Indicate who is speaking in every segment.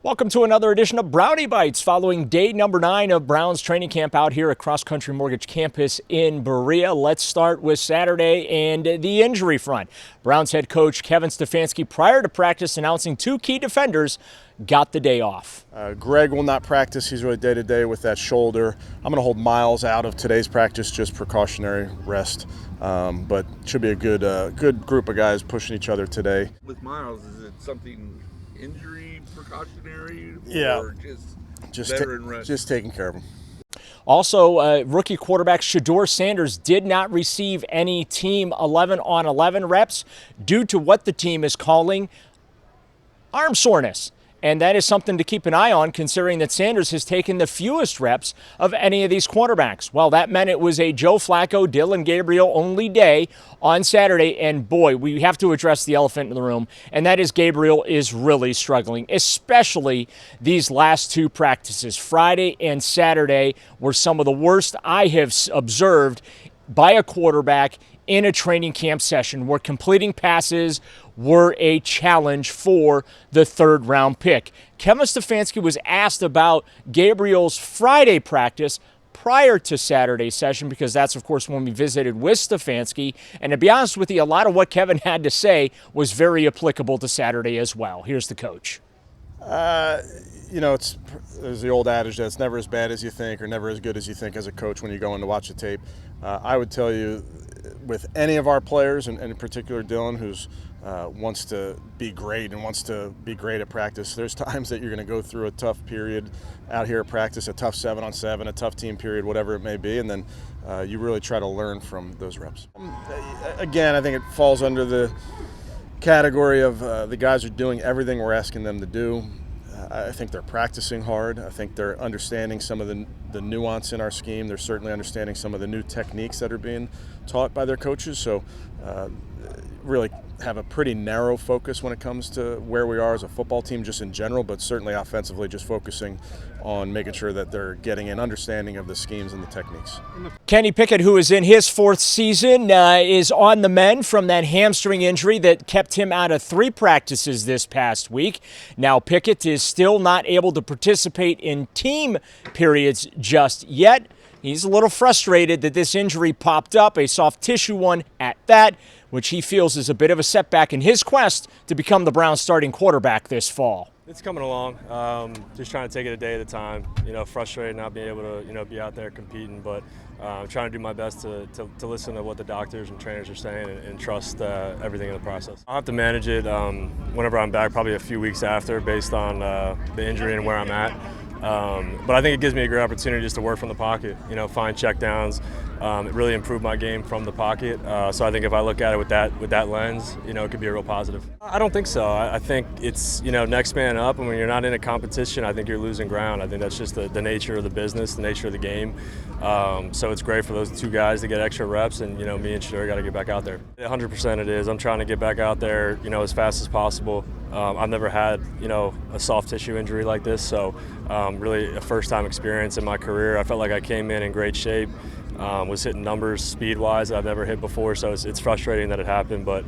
Speaker 1: Welcome to another edition of Brownie Bites following day number 9 of Browns training camp out here at Cross Country Mortgage Campus in Berea. Let's start with Saturday and the injury front. Browns head coach Kevin Stefanski, prior to practice, announcing 2 key defenders got the day off.
Speaker 2: Greg will not practice. He's really day-to-day with that shoulder. I'm going to hold Miles out of today's practice, just precautionary rest. But should be a good group of guys pushing each other today.
Speaker 3: With Miles, is it something injury precautionary, or
Speaker 2: just taking care of him?
Speaker 1: Also, rookie quarterback Shedeur Sanders did not receive any team 11-on-11 reps due to what the team is calling arm soreness. And that is something to keep an eye on, considering that Sanders has taken the fewest reps of any of these quarterbacks. Well, that meant it was a Joe Flacco, Dillon Gabriel only day on Saturday. And boy, we have to address the elephant in the room, and that is Gabriel is really struggling, especially these last 2 practices. Friday and Saturday were some of the worst I have observed by a quarterback in a training camp session, where completing passes were a challenge for the 3rd round pick. Kevin Stefanski was asked about Gabriel's Friday practice prior to Saturday's session, because that's, of course, when we visited with Stefanski. And to be honest with you, a lot of what Kevin had to say was very applicable to Saturday as well. Here's the coach.
Speaker 2: There's the old adage that it's never as bad as you think or never as good as you think as a coach when you go in to watch the tape. I would tell you, with any of our players, and in particular Dillon, who's wants to be great and wants to be great at practice, there's times that you're going to go through a tough period out here at practice, a tough 7-on-7, a tough team period, whatever it may be, and then you really try to learn from those reps. Again, I think it falls under the category of the guys are doing everything we're asking them to do. I think they're practicing hard. I think they're understanding some of the nuance in our scheme. They're certainly understanding some of the new techniques that are being taught by their coaches. So really have a pretty narrow focus when it comes to where we are as a football team just in general, but certainly offensively just focusing on making sure that they're getting an understanding of the schemes and the techniques.
Speaker 1: Kenny Pickett, who is in his 4th season, is on the mend from that hamstring injury that kept him out of 3 practices this past week. Now, Pickett is still not able to participate in team periods just yet. He's a little frustrated that this injury popped up, a soft tissue one at that, which he feels is a bit of a setback in his quest to become the Browns' starting quarterback this fall.
Speaker 4: It's coming along. Just trying to take it a day at a time. Frustrated not being able to, be out there competing, but trying to do my best to listen to what the doctors and trainers are saying and trust everything in the process. I'll have to manage it whenever I'm back, probably a few weeks after, based on the injury and where I'm at. But I think it gives me a great opportunity just to work from the pocket, find checkdowns, really improve my game from the pocket. So I think if I look at it with that lens, it could be a real positive. I don't think so. I think it's, next man up, and when you're not in a competition, I think you're losing ground. I think that's just the nature of the business, the nature of the game. So it's great for those 2 guys to get extra reps, and, me and Shedeur got to get back out there. 100% it is. I'm trying to get back out there, as fast as possible. I've never had, a soft tissue injury like this, so really a first-time experience in my career. I felt like I came in great shape, was hitting numbers speed-wise that I've never hit before, so it's frustrating that it happened, but,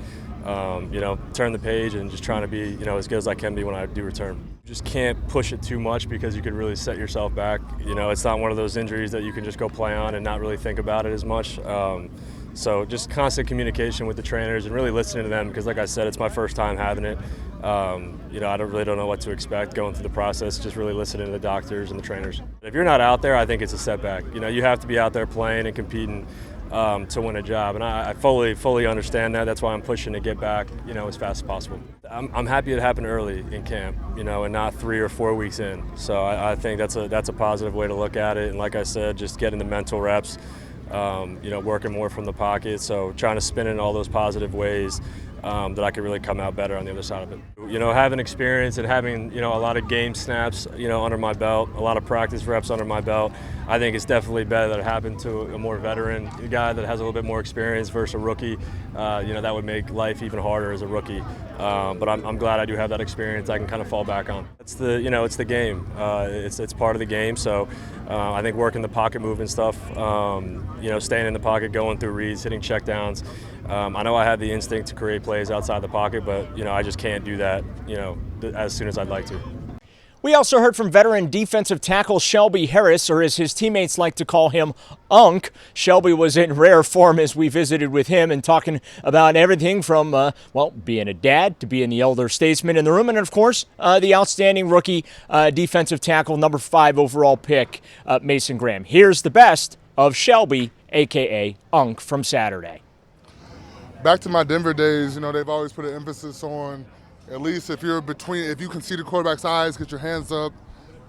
Speaker 4: turn the page and just trying to be, as good as I can be when I do return. You just can't push it too much because you could really set yourself back. It's not one of those injuries that you can just go play on and not really think about it as much. So just constant communication with the trainers and really listening to them, because like I said, it's my first time having it. I don't know what to expect going through the process, just really listening to the doctors and the trainers. If you're not out there, I think it's a setback. You have to be out there playing and competing to win a job, and I fully understand that. That's why I'm pushing to get back, as fast as possible. I'm happy it happened early in camp, and not 3 or 4 weeks in. So I think that's a positive way to look at it. And like I said, just getting the mental reps, working more from the pocket. So trying to spin in all those positive ways that I could really come out better on the other side of it. Having experience and having, a lot of game snaps, under my belt, a lot of practice reps under my belt, I think it's definitely better that it happened to a more veteran guy that has a little bit more experience versus a rookie. That would make life even harder as a rookie. But I'm glad I do have that experience I can kind of fall back on. It's the game. It's part of the game. So I think working the pocket movement stuff, staying in the pocket, going through reads, hitting checkdowns. I know I have the instinct to create plays outside the pocket, but I just can't do that as soon as I'd like to.
Speaker 1: We also heard from veteran defensive tackle Shelby Harris, or as his teammates like to call him, Unc. Shelby was in rare form as we visited with him and talking about everything from, being a dad to being the elder statesman in the room, and of course, the outstanding rookie defensive tackle, number 5 overall pick, Mason Graham. Here's the best of Shelby, a.k.a. Unc, from Saturday.
Speaker 5: Back to my Denver days, they've always put an emphasis on, at least if you can see the quarterback's eyes, get your hands up.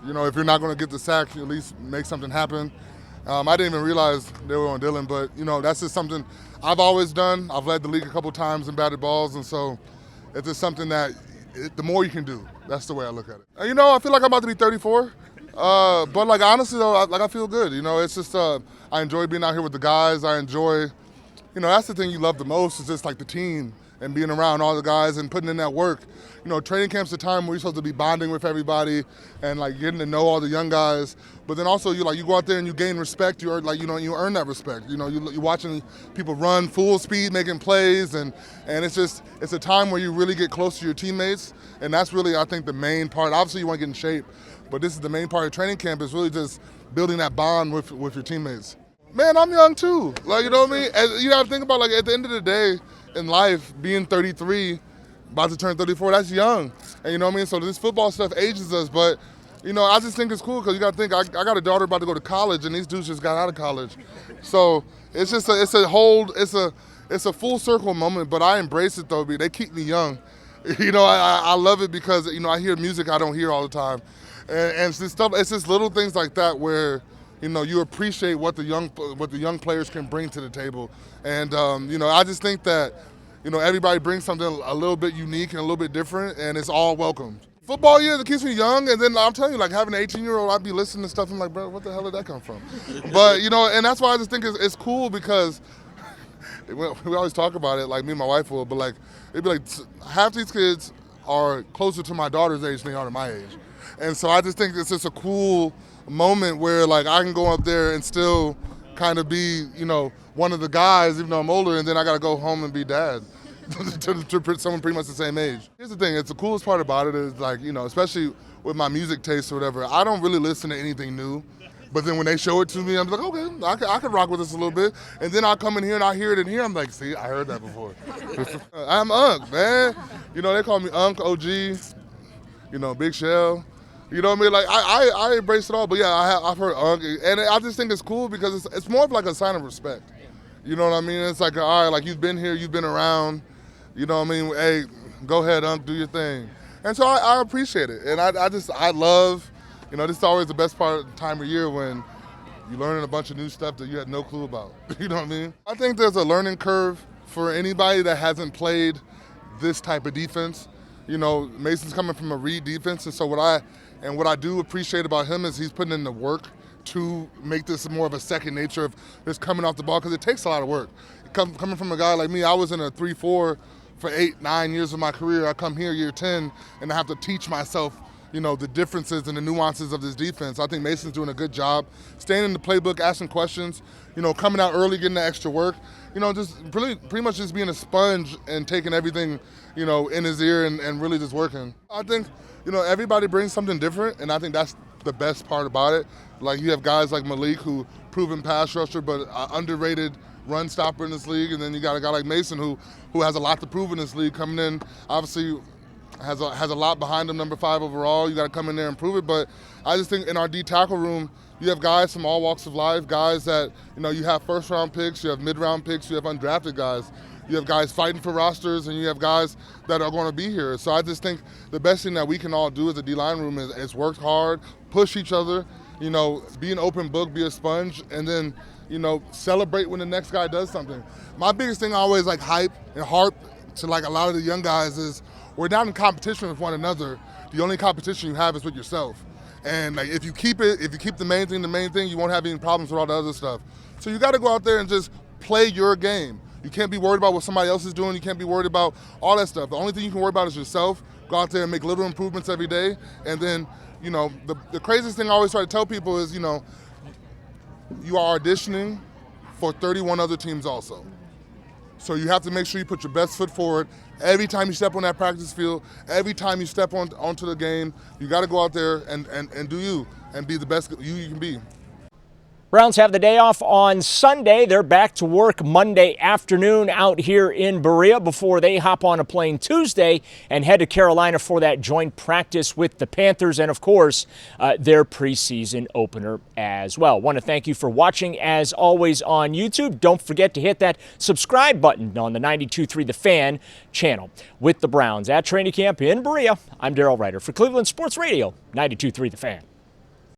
Speaker 5: If you're not going to get the sack, at least make something happen. I didn't even realize they were on Dylan, but, that's just something I've always done. I've led the league a couple times in batted balls, and so it's just something that the more you can do, that's the way I look at it. And, I feel like I'm about to be 34, but, honestly, though, I feel good. It's just I enjoy being out here with the guys. I enjoy, that's the thing you love the most is just, the team and being around all the guys and putting in that work. Training camp's the time where you're supposed to be bonding with everybody and getting to know all the young guys. But then also you go out there and you gain respect. You earn that respect. You're watching people run full speed, making plays, and it's a time where you really get close to your teammates. And that's really, I think, the main part. Obviously you want to get in shape, but this is the main part of training camp is really just building that bond with your teammates. Man, I'm young too. You know what I mean? And you got to think about at the end of the day in life, being 33, about to turn 34, that's young. And you know what I mean? So this football stuff ages us, but I just think it's cool because you got to think I got a daughter about to go to college, and these dudes just got out of college. So it's just it's a full circle moment, but I embrace it though. They keep me young. I love it because I hear music I don't hear all the time, and it's just stuff. It's just little things like that where you appreciate what the young players can bring to the table, and I just think that everybody brings something a little bit unique and a little bit different, and it's all welcome. Football, it keeps me young, and then I'm telling you, having an 18-year-old, I'd be listening to stuff and I'm like, bro, what the hell did that come from? But and that's why I just think it's cool because we always talk about it, me and my wife will, but it'd be half these kids are closer to my daughter's age than they are to my age, and so I just think it's just a cool moment where I can go up there and still kind of be one of the guys even though I'm older, and then I got to go home and be dad to someone pretty much the same age. Here's the thing, it's the coolest part about it is especially with my music taste or whatever, I don't really listen to anything new, but then when they show it to me I'm like, okay, I can rock with this a little bit, and then I'll come in here and I hear it in here, I'm like, see, I heard that before. I'm Unc, man. They call me Unc, OG, Big Shell. You know what I mean? I embrace it all, but yeah, I've heard Unc, and I just think it's cool because it's more of a sign of respect. You know what I mean? It's all right, you've been here, you've been around, you know what I mean? Hey, go ahead, Unc, do your thing. And so I appreciate it, and I love, this is always the best part of the time of year when you're learning a bunch of new stuff that you had no clue about. You know what I mean? I think there's a learning curve for anybody that hasn't played this type of defense. Mason's coming from a read defense, and so what I do appreciate about him is he's putting in the work to make this more of a second nature of just coming off the ball because it takes a lot of work. Coming from a guy like me, I was in a 3-4 for 8-9 years of my career. I come here year 10 and I have to teach myself, the differences and the nuances of this defense. I think Mason's doing a good job staying in the playbook, asking questions, coming out early, getting the extra work, just pretty much just being a sponge and taking everything, in his ear and really just working. I think, everybody brings something different, and I think that's the best part about it. You have guys like Malik who proven pass rusher but underrated run stopper in this league, and then you got a guy like Mason who has a lot to prove in this league coming in. Obviously has a lot behind him, number 5 overall. You got to come in there and prove it, but I just think in our D tackle room you have guys from all walks of life, guys that you have first round picks, you have mid round picks, you have undrafted guys. You have guys fighting for rosters, and you have guys that are going to be here. So I just think the best thing that we can all do as a D-line room is work hard, push each other, be an open book, be a sponge, and then, celebrate when the next guy does something. My biggest thing I always hype and harp to a lot of the young guys is we're not in competition with one another. The only competition you have is with yourself. And if you keep the main thing, you won't have any problems with all the other stuff. So you got to go out there and just play your game. You can't be worried about what somebody else is doing. You can't be worried about all that stuff. The only thing you can worry about is yourself. Go out there and make little improvements every day. And then, the craziest thing I always try to tell people is, you are auditioning for 31 other teams also. So you have to make sure you put your best foot forward every time you step on that practice field, every time you step onto the game. You got to go out there and do you and be the best you can be.
Speaker 1: Browns have the day off on Sunday. They're back to work Monday afternoon out here in Berea before they hop on a plane Tuesday and head to Carolina for that joint practice with the Panthers and, of course, their preseason opener as well. Want to thank you for watching, as always, on YouTube. Don't forget to hit that subscribe button on the 92.3 The Fan channel. With the Browns at training camp in Berea, I'm Darrell Ryder for Cleveland Sports Radio, 92.3 The Fan.